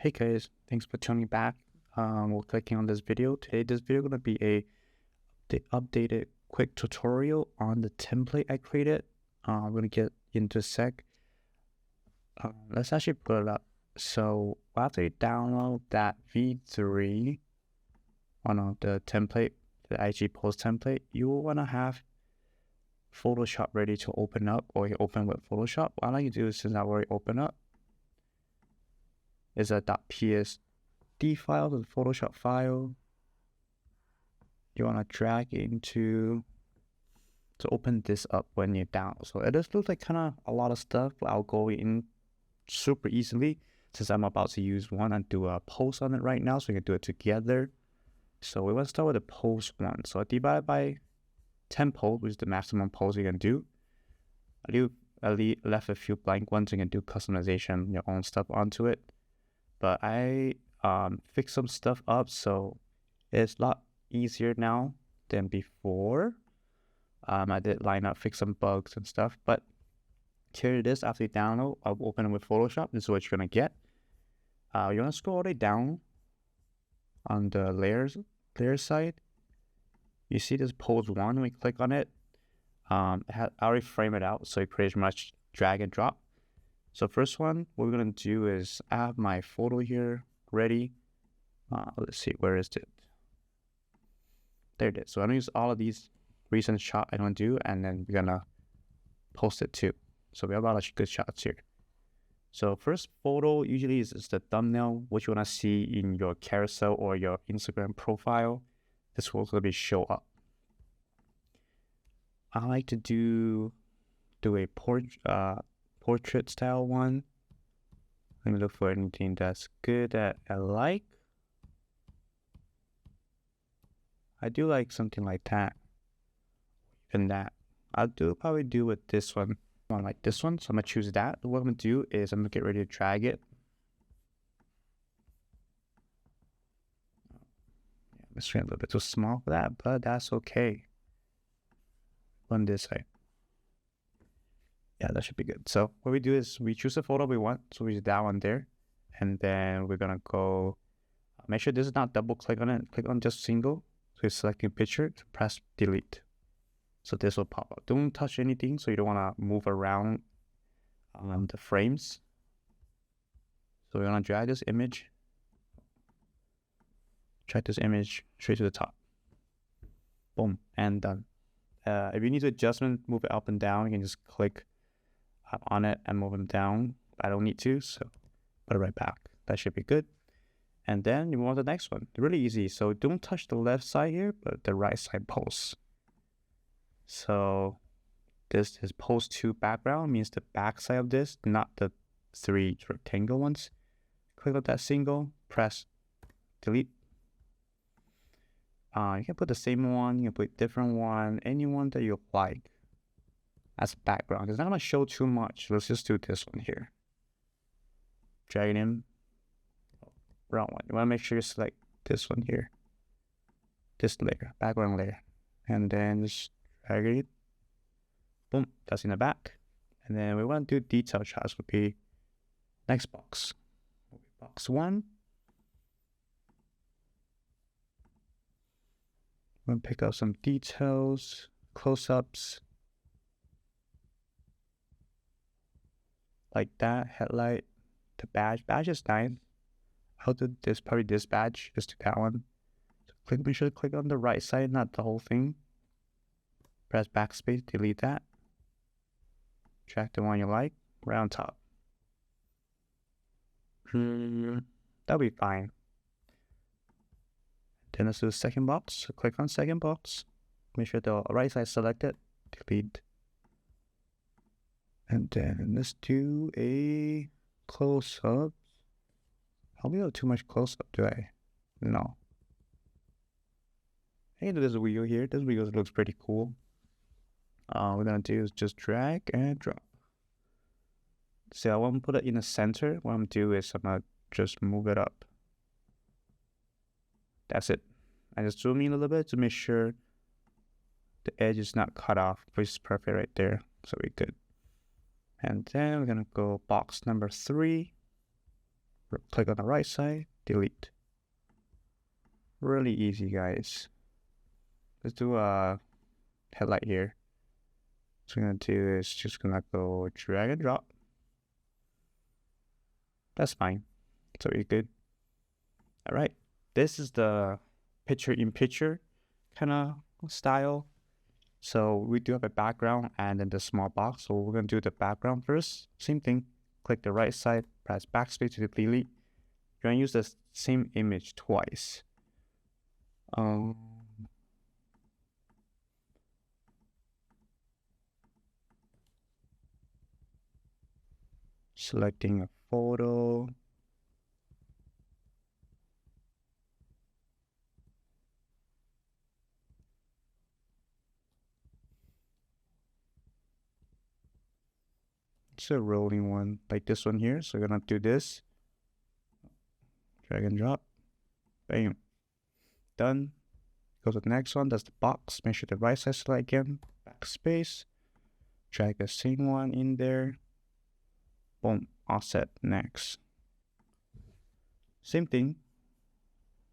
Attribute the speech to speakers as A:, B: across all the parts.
A: Hey guys, thanks for tuning back. We're clicking on this video. Today, this video gonna be the updated quick tutorial on the template I created. We're gonna get into a sec. Let's actually put it up. So after you download that V3 on the template, the IG post template, you will wanna have Photoshop ready to open up, or you open with Photoshop. What I like to do is, since I already open up, is a .psd file, the Photoshop file. You want to drag into to open this up when you're down. So it does look like kind of a lot of stuff, but I'll go in super easily since I'm about to use one and do a post on it right now, so we can do it together. So we want to start with the post one. So I divide by 10 posts, which is the maximum posts you can do. I left a few blank ones. You can do customization, your own stuff onto it. But I fixed some stuff up, so it's a lot easier now than before. I did line up, fix some bugs and stuff, but here it is. After you download, I'll open it with Photoshop. This is what you're gonna get. You wanna scroll all the way down on the layer side. You see this pose one. When we click on it, I already frame it out, so you pretty much drag and drop. So first one, what we're gonna do is I have my photo here ready. Let's see, where is it? There it is. So I'm gonna use all of these recent shots I don't do, and then we're gonna post it too. So we have a lot of good shots here. So first photo usually is the thumbnail, what you wanna see in your carousel or your Instagram profile. This will gonna be show up. I like to do a portrait style one. Let me look for anything that's good that I like. I do like something like that. Even that. I'll probably do with this one. I like this one, so I'm gonna choose that. What I'm gonna do is I'm gonna get ready to drag it. Yeah, it's a little bit too small for that, but that's okay. On this side. Yeah, that should be good. So what we do is we choose the photo we want. So we use that one there. And then we're gonna go, make sure this is not double click on it. Click on just single. So you're selecting picture, to press delete. So this will pop up. Don't touch anything, so you don't wanna move around the frames. So we're gonna drag this image. Drag this image straight to the top. Boom, and done. If you need to adjustment, move it up and down, you can just click on it and move them down. I don't need to, so put it right back. That should be good. And then you move on to the next one. Really easy. So don't touch the left side here, but the right side post. So this is post to background, means the back side of this, not the three rectangle ones. Click on that single, press delete. You can put the same one, you can put a different one, anyone that you like as background. It's not gonna show too much. Let's just do this one here. Drag it in. Wrong one. You wanna make sure you select this one here. This layer, background layer. And then just drag it. Boom, that's in the back. And then we want to do detail shots would be next box. Box one. I'm gonna pick up some details, close-ups. Like that, headlight, the badge. Badge is nice. I'll do this, probably this badge, just do that one. So make sure to click on the right side, not the whole thing. Press backspace, delete that. Drag the one you like, right on top. That'll be fine. Then let's do the second box. So click on second box. Make sure the right side selected, delete. And then let's do a close-up. I'll be able too much close-up, do I? No. Hey, there's a wheel here. This wheel looks pretty cool. What we're gonna do is just drag and drop. So I want to put it in the center. What I'm gonna do is I'm gonna just move it up. That's it. I just zoom in a little bit to make sure the edge is not cut off, which is perfect right there. So we're good. And then we're gonna go box number 3. Click on the right side, delete. Really easy, guys. Let's do a headlight here. So what I'm gonna do is just gonna go drag and drop. That's fine. So you're good. All right. This is the picture-in-picture kind of style. So we do have a background and then the small box. So we're gonna do the background first. Same thing. Click the right side, press backspace to delete. You're gonna use the same image twice. Selecting a photo. It's a rolling one, like this one here. So we're gonna do this. Drag and drop. Bam. Done. Go to the next one. That's the box. Make sure the right side select again. Backspace. Drag the same one in there. Boom. Offset. Next. Same thing.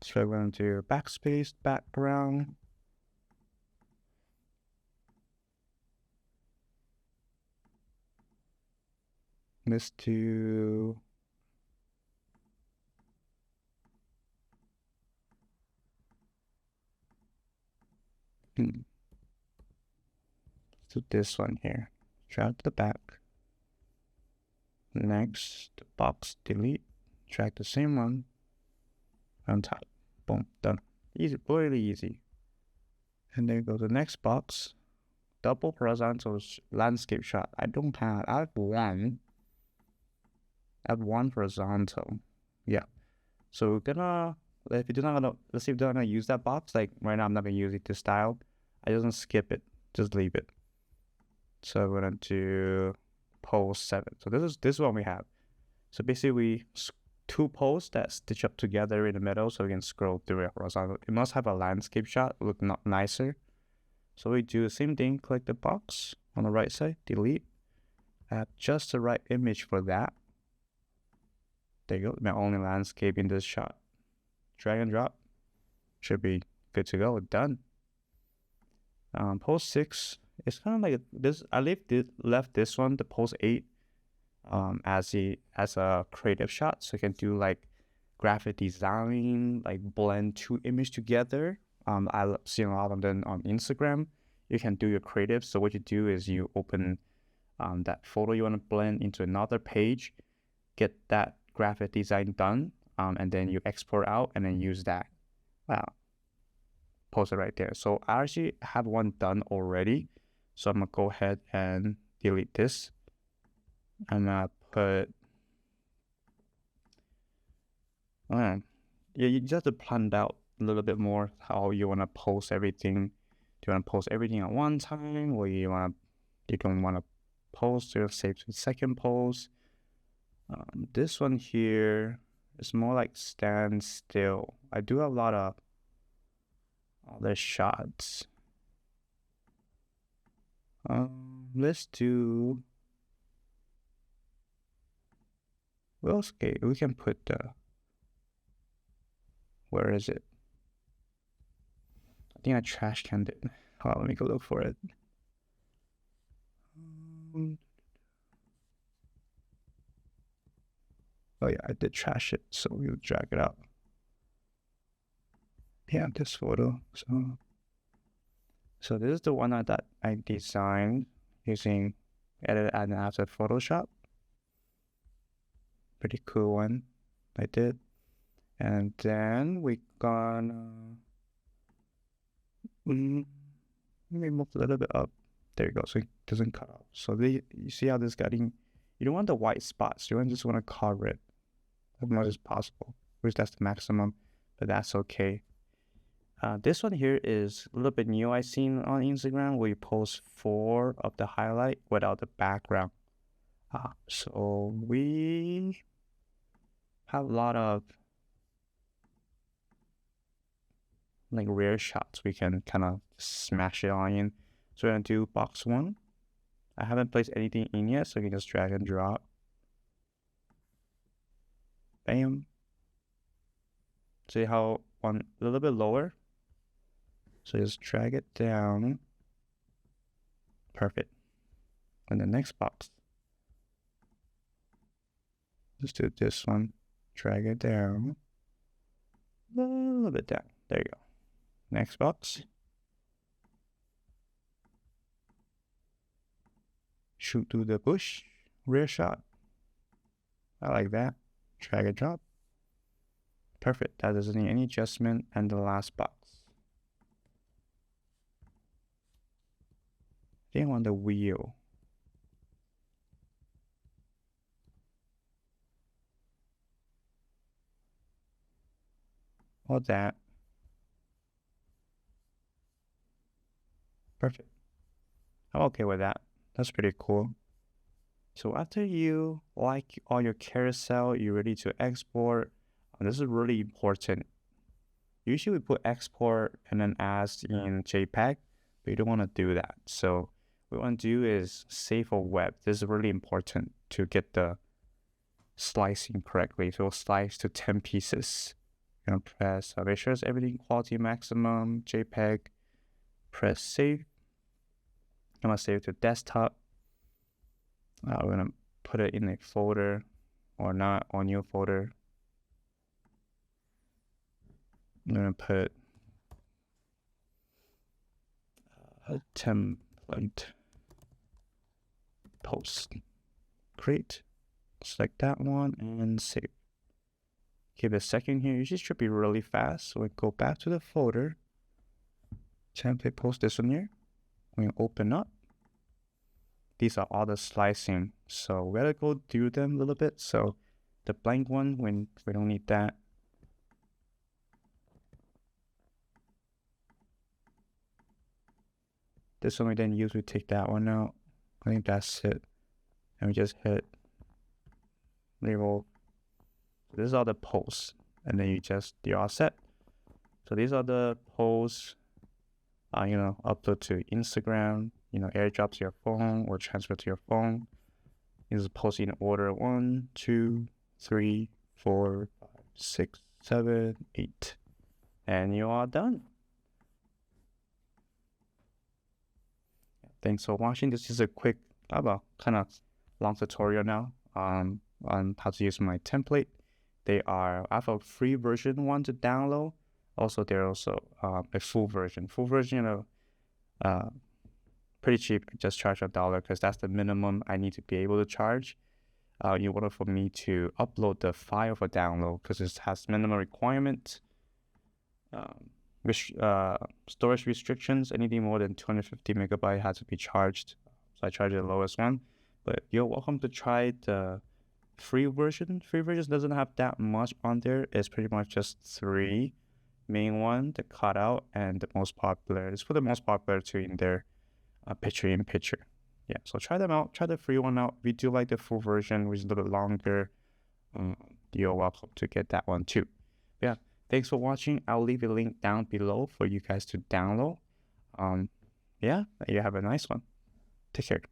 A: So we're going to do backspace, background. Let's do this one here. Drag to the back. Next, the box, delete. Drag the same one on top. Boom, done. Easy, really easy. And then go to the next box. Double horizontal landscape shot. I have one. I have one horizontal. Yeah. So we're gonna, if you do not gonna, let's say if you're gonna use that box, like right now I'm not gonna use it to style. I just gonna skip it, just leave it. So we're gonna do pose 7. So this is what we have. So basically we two posts that stitch up together in the middle, so we can scroll through it horizontal. It must have a landscape shot, look not nicer. So we do the same thing, click the box on the right side, delete. I have just the right image for that. There you go, my only landscape in this shot. Drag and drop. Should be good to go, done. Pose 6, it's kind of like this. I left this one, the pose 8, as a creative shot. So you can do like graphic design, like blend two images together. I see a lot of them on Instagram. You can do your creative. So what you do is you open that photo you want to blend into another page, get that graphic design done, and then you export out and then use that. Post it right there. So I actually have one done already. So I'm gonna go ahead and delete this. I'm gonna put, yeah, you just have to plan out a little bit more how you wanna post everything. Do you wanna post everything at one time, or you don't wanna post or save to the second post? This one here is more like stand still. I do have a lot of other shots. Let's do, well, okay, we can put the, where is it? I think I trash canned it. Hold on, let me go look for it. Oh yeah, I did trash it, so we'll drag it out. Yeah, this photo. So this is the one that I designed using Edit and After Photoshop. Pretty cool one I did. And then we gonna let me move a little bit up. There you go, so it doesn't cut off. So you see how this getting, you don't want the white spots, you just want to cover it as much as possible, which that's the maximum, but that's okay. This one here is a little bit new I seen on Instagram, where you post 4 of the highlight without the background. So we have a lot of like rare shots we can kind of smash it on in. So we're gonna do box 1. I haven't placed anything in yet, so you can just drag and drop. Bam. See how one a little bit lower? So just drag it down. Perfect. And the next box. Just do this one. Drag it down. A little bit down. There you go. Next box. Shoot through the bush. Rear shot. I like that. Drag and drop. Perfect. That doesn't need any adjustment. And the last box. I think I want the wheel. All that. Perfect. I'm okay with that. That's pretty cool. So after you like all your carousel, you're ready to export. This is really important. Usually we put export and then as in JPEG, but you don't want to do that. So what we want to do is save for web. This is really important to get the slicing correctly. So we'll slice to 10 pieces. You're gonna press, make sure it's everything quality maximum, JPEG, press save. I'm gonna save to desktop. We're gonna put it in a folder or not, or new folder. I'm gonna put a template post. Create, select that one and save. Give it a second here. Usually should be really fast. So we go back to the folder. Template post, this one here. We open up. These are all the slicing. So we gotta go through them a little bit. So the blank one, when we don't need that. This one we didn't use, we take that one out. I think that's it. And we just hit label. This is all the posts. And then you're all set. So these are the posts, upload to Instagram, airdrop to your phone or transfer to your phone. This is post in order 1, 2, 3, 4, 5, 6, 7, 8. And you are done. Thanks for watching. This is a quick, kind of long tutorial now on how to use my template. I have a free version one to download. Also, there's also a full version. Full version, pretty cheap. Just charge $1 because that's the minimum I need to be able to charge. In order for me to upload the file for download, because it has minimum requirements. Storage restrictions, anything more than 250 megabyte has to be charged. So I charge the lowest one. But you're welcome to try the free version. Free version doesn't have that much on there. It's pretty much just 3 main one, the cutout, and the most popular. It's for the most popular two in there, picture in picture. Yeah, so try them out. Try the free one out. If you do like the full version, which is a little longer, you're welcome to get that one too. Yeah, thanks for watching. I'll leave a link down below for you guys to download. Yeah, you have a nice one. Take care.